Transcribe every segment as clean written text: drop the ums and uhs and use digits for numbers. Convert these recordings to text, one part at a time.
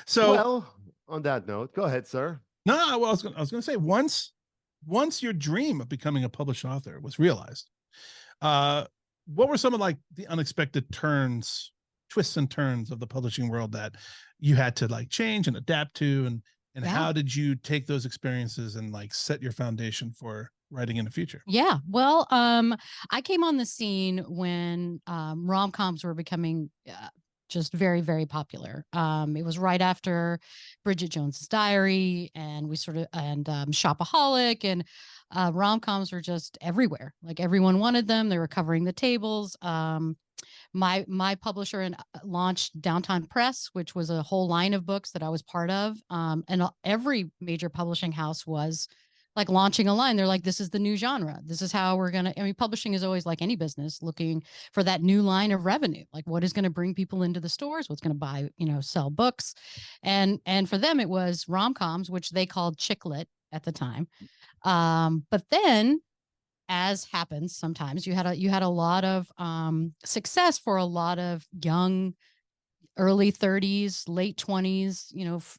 So, Well, on that note, go ahead, sir. no, well, I was going to say once your dream of becoming a published author was realized, uh, what were some of like the unexpected twists and turns of the publishing world that you had to like change and adapt to, and Yeah. how did you take those experiences and like set your foundation for writing in the future? Yeah. Well, I came on the scene when rom-coms were becoming just very, very popular. It was right after Bridget Jones's Diary, and Shopaholic, and rom-coms were just everywhere. Like everyone wanted them. They were covering the tables. My publisher launched Downtown Press, which was a whole line of books that I was part of. And every major publishing house was like launching a line. They're like, this is the new genre. This is how we're going to, I mean, publishing is always like any business looking for that new line of revenue. Like what is going to bring people into the stores? What's going to buy, sell books. And for them, it was rom-coms, which they called chick lit at the time. But then, as happens sometimes, you had a lot of success for a lot of young, early 30s, late 20s,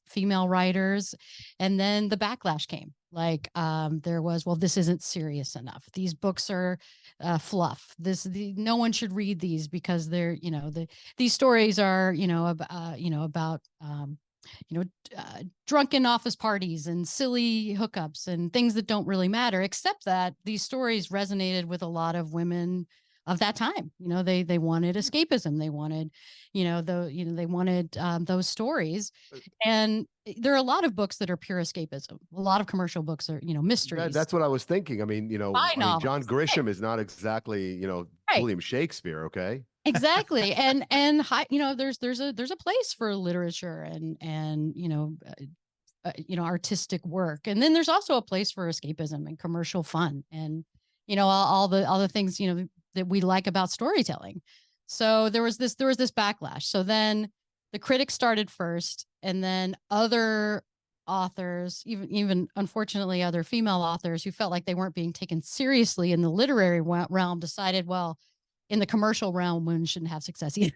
female writers. And then the backlash came. Like there was, well, this isn't serious enough. These books are fluff. No one should read these because they're, these stories are, about drunken office parties and silly hookups and things that don't really matter, except that these stories resonated with a lot of women of that time. They wanted escapism. They wanted, they wanted those stories. And there are a lot of books that are pure escapism. A lot of commercial books are, mysteries. That's what I was thinking. I mean, John Grisham is not exactly, Right. William Shakespeare. Okay. Exactly. And there's a place for literature and artistic work. And then there's also a place for escapism and commercial fun and, all the things, that we like about storytelling. So there was this backlash. So then the critics started first, and then other authors, even unfortunately other female authors who felt like they weren't being taken seriously in the literary realm, decided, well, in the commercial realm, women shouldn't have success either.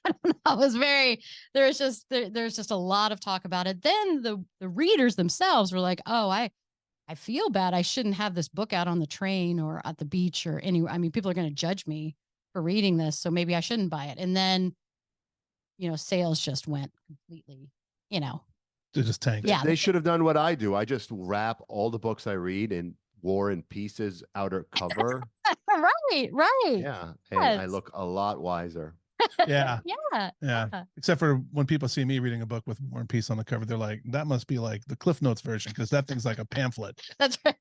I don't know. It was there's just a lot of talk about it. Then the readers themselves were like, oh, I feel bad. I shouldn't have this book out on the train or at the beach or anywhere. I mean, people are going to judge me for reading this, so maybe I shouldn't buy it. And then, sales just went completely, To just tank. Yeah, they should have done what I do. I just wrap all the books I read in War and Peace's outer cover. Right. Yeah, and I look a lot wiser. Yeah. Yeah. Except for when people see me reading a book with War and Peace on the cover, they're like, that must be like the Cliff Notes version, because that thing's like a pamphlet. That's right.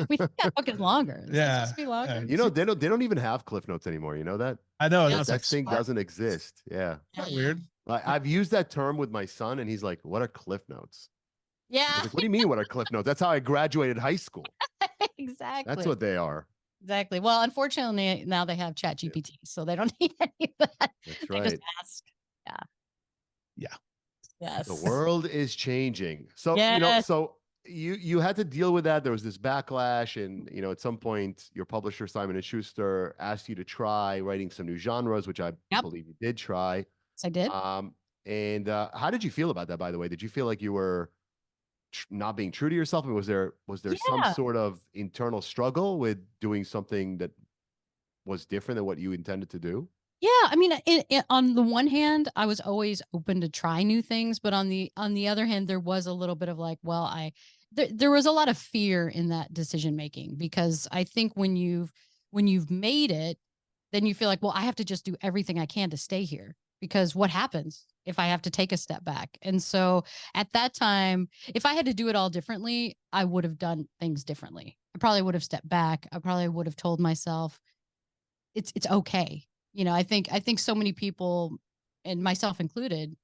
We think that book is longer. Yeah. Be longer. They don't even have Cliff Notes anymore. You know that? I know. That like thing doesn't exist. Yeah. Isn't that weird? I've used that term with my son, and he's like, "What are Cliff Notes?" Yeah. I was like, what do you mean? What are Cliff Notes? That's how I graduated high school. Exactly. That's what they are. Exactly. Well, unfortunately, now they have Chat GPT, so they don't need any of that. That's They right. just ask. Yeah. Yes. The world is changing. So, Yes. you had to deal with that. There was this backlash, and at some point your publisher Simon & Schuster asked you to try writing some new genres, which I believe you did try. Yes, I did. And how did you feel about that, by the way? Did you feel like you were not being true to yourself? I mean, was there some sort of internal struggle with doing something that was different than what you intended to do? Yeah, I mean, on the one hand, I was always open to try new things, but on the other hand, there was a little bit of like, well, there was a lot of fear in that decision making, because I think when you've made it, then you feel like, well, I have to just do everything I can to stay here, because what happens if I have to take a step back? And so at that time, if I had to do it all differently, I would have done things differently. I probably would have stepped back. I probably would have told myself it's okay. I think so many people, and myself included,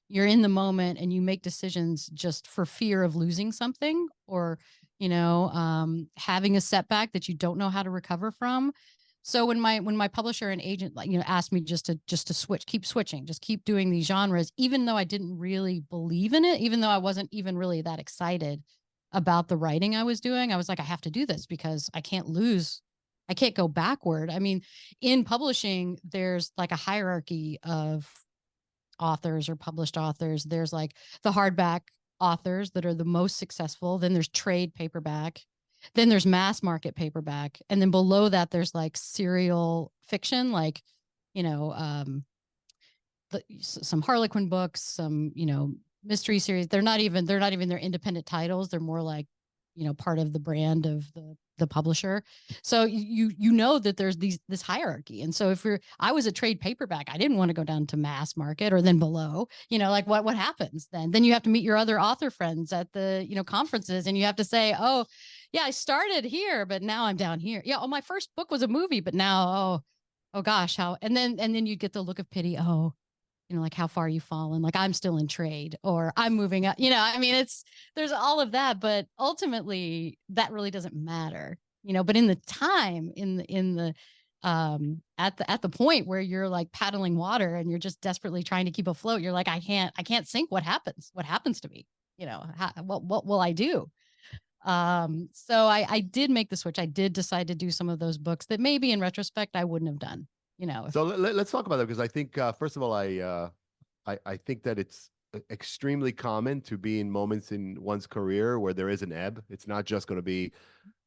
you're in the moment and you make decisions just for fear of losing something, or, having a setback that you don't know how to recover from. So when my publisher and agent, asked me just to switch, keep switching, just keep doing these genres, even though I didn't really believe in it, even though I wasn't even really that excited about the writing I was doing, I was like, I have to do this because I can't lose. I can't go backward. I mean, in publishing, there's like a hierarchy of authors or published authors. There's like the hardback authors that are the most successful. Then there's trade paperback. Then there's mass market paperback. And then below that, there's like serial fiction, like, you know, some Harlequin books, some, you know, mystery series. They're not even their independent titles. They're more like, you know, part of the brand of the publisher. So you know that there's this hierarchy. And so if I was a trade paperback, I didn't want to go down to mass market or then below, you know, like what happens then? Then you have to meet your other author friends at the, you know, conferences, and you have to say, oh yeah, I started here, but now I'm down here. Yeah. Oh, my first book was a movie, but now, oh gosh, how, and then you get the look of pity. Oh, you know, like how far you fallen, like I'm still in trade or I'm moving up, you know, I mean, there's all of that, but ultimately that really doesn't matter, you know, but in the time, at the point where you're like paddling water and you're just desperately trying to keep afloat, you're like, I can't sink. What happens to me? You know, what will I do? So I did make the switch. I did decide to do some of those books that maybe in retrospect I wouldn't have done. You know, so let's talk about that, because I think first of all, I think that it's extremely common to be in moments in one's career where there is an ebb. It's not just going to be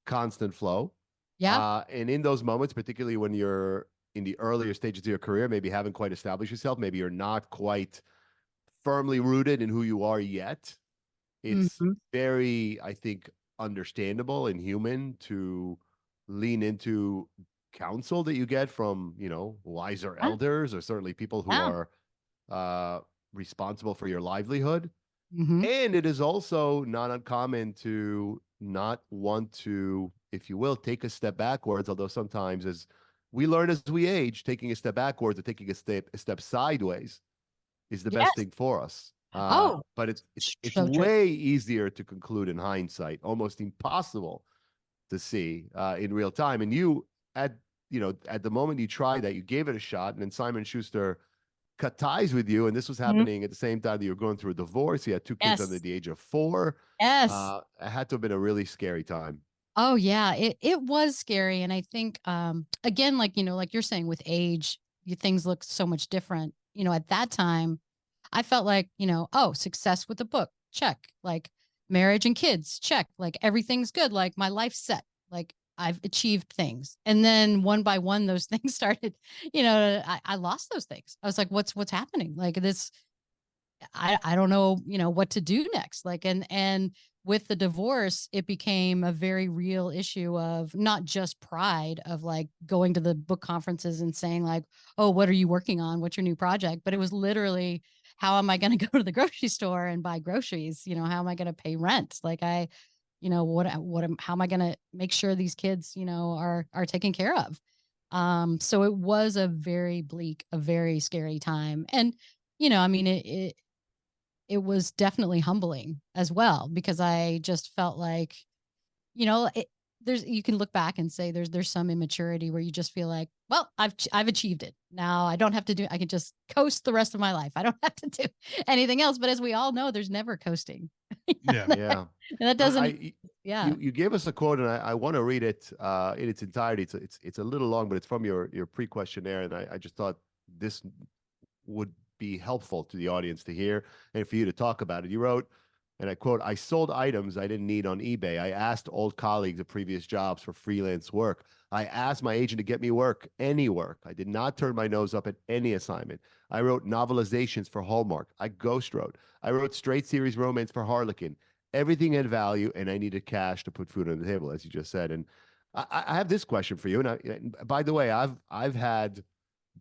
constant flow. yeah. And in those moments, particularly when you're in the earlier stages of your career, maybe haven't quite established yourself, maybe you're not quite firmly rooted in who you are yet. It's Mm-hmm. very, I think, understandable and human to lean into counsel that you get from, you know, wiser Yeah. elders, or certainly people who Yeah. are responsible for your livelihood. Mm-hmm. And it is also not uncommon to not want to, if you will, take a step backwards, although sometimes, as we learn as we age, taking a step backwards or taking a step sideways is the best Yes. thing for us. Oh, But it's so true. way easier to conclude in hindsight, almost impossible to see in real time. And you, at at the moment you tried that, you gave it a shot, and then Simon Schuster cut ties with you, and this was Mhm. happening at the same time that you were going through a divorce. You had two kids under Yes. the age of 4. Yes. It had to have been a really scary time. Oh yeah, it was scary. And I think again, like, you know, like you're saying, with age, things look so much different. You know, at that time, I felt like, you know, oh, success with the book, check. Like marriage and kids, check. Like everything's good. Like my life's set. Like I've achieved things. And then one by one, those things started, you know, I lost those things. I was like, what's happening? Like this, I don't know, you know, what to do next. Like, and with the divorce, it became a very real issue of not just pride of like going to the book conferences and saying like, oh, what are you working on? What's your new project? But it was literally, how am I going to go to the grocery store and buy groceries? You know, how am I going to pay rent? Like you know, how am I going to make sure these kids, you know, are taken care of? So it was a very bleak, a very scary time. And, you know, I mean, it was definitely humbling as well, because I just felt like, you know, you can look back and say there's some immaturity where you just feel like, well, I've achieved it. Now I can just coast the rest of my life. I don't have to do anything else. But as we all know, there's never coasting. Yeah. Yeah. And that doesn't, yeah. You gave us a quote, and I want to read it in its entirety. It's a little long, but it's from your pre-questionnaire, and I just thought this would be helpful to the audience to hear and for you to talk about it. You wrote, and I quote, "I sold items I didn't need on eBay. I asked old colleagues at previous jobs for freelance work. I asked my agent to get me work, any work. I did not turn my nose up at any assignment. I wrote novelizations for Hallmark. I ghost wrote. I wrote straight series romance for Harlequin. Everything had value, and I needed cash to put food on the table," as you just said. And I have this question for you. And by the way, I've had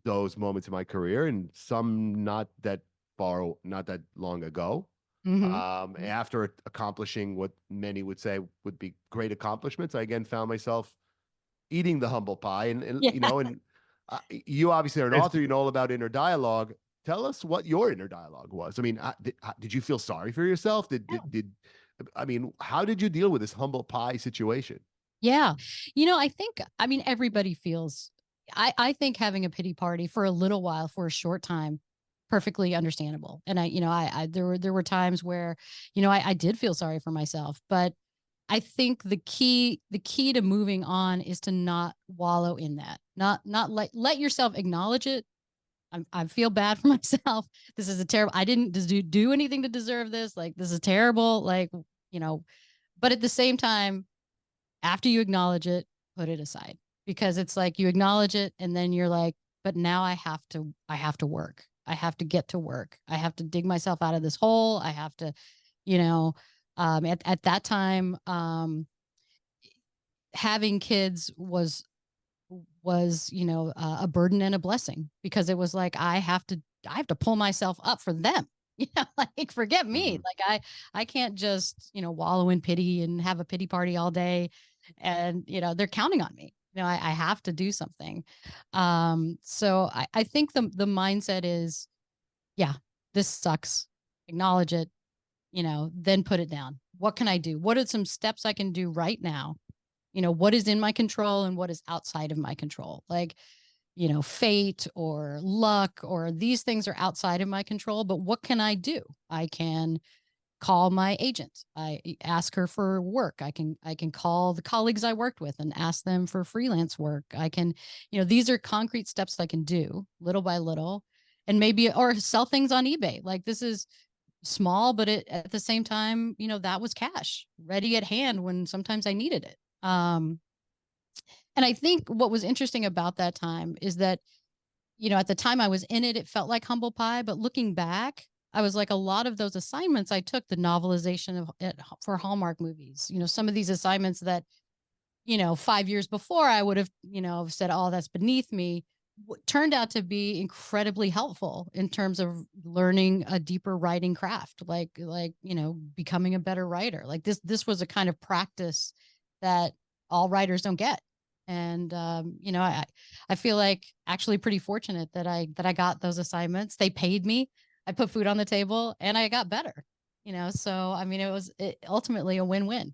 those moments in my career, and some not that long ago. Mm-hmm. After accomplishing what many would say would be great accomplishments, I again found myself eating the humble pie. And Yeah. you know, and you obviously are an author. You know all about inner dialogue. Tell us what your inner dialogue was. I mean, did you feel sorry for yourself? I mean, how did you deal with this humble pie situation? Yeah. You know, I mean, everybody feels, I think having a pity party for a little while, for a short time, perfectly understandable. And you know, there were times where, you know, I did feel sorry for myself, but I think the key to moving on is to not wallow in that, not let yourself acknowledge it, I feel bad for myself. This is a terrible, I didn't do anything to deserve this. Like, this is terrible. Like, you know, but at the same time, after you acknowledge it, put it aside, because it's like you acknowledge it and then you're like, but now I have to work. I have to get to work. I have to dig myself out of this hole. I have to, you know, at that time, having kids was, you know, a burden and a blessing, because it was like, I have to pull myself up for them. Yeah, like, forget me. Like, I can't just, you know, wallow in pity and have a pity party all day. And, you know, they're counting on me. You know, I have to do something. So I think the mindset is, yeah, this sucks. Acknowledge it, you know, then put it down. What can I do? What are some steps I can do right now? You know, what is in my control and what is outside of my control? Like, you know, fate or luck, or these things are outside of my control, but what can I do? I can call my agent. I ask her for work. I can call the colleagues I worked with and ask them for freelance work. I can, you know, these are concrete steps I can do little by little, and maybe, or sell things on eBay. Like, this is small, but at the same time, you know, that was cash ready at hand when sometimes I needed it. And I think what was interesting about that time is that, you know, at the time I was in it, it felt like humble pie. But looking back, I was like, a lot of those assignments I took, the novelization of it for Hallmark movies, you know, some of these assignments that, you know, 5 years before I would have, you know, said, oh, that's beneath me, turned out to be incredibly helpful in terms of learning a deeper writing craft, like, you know, becoming a better writer. Like, this was a kind of practice that all writers don't get. And, you know, I feel like actually pretty fortunate that I got those assignments. They paid me, I put food on the table, and I got better, you know? So, I mean, it was ultimately a win-win.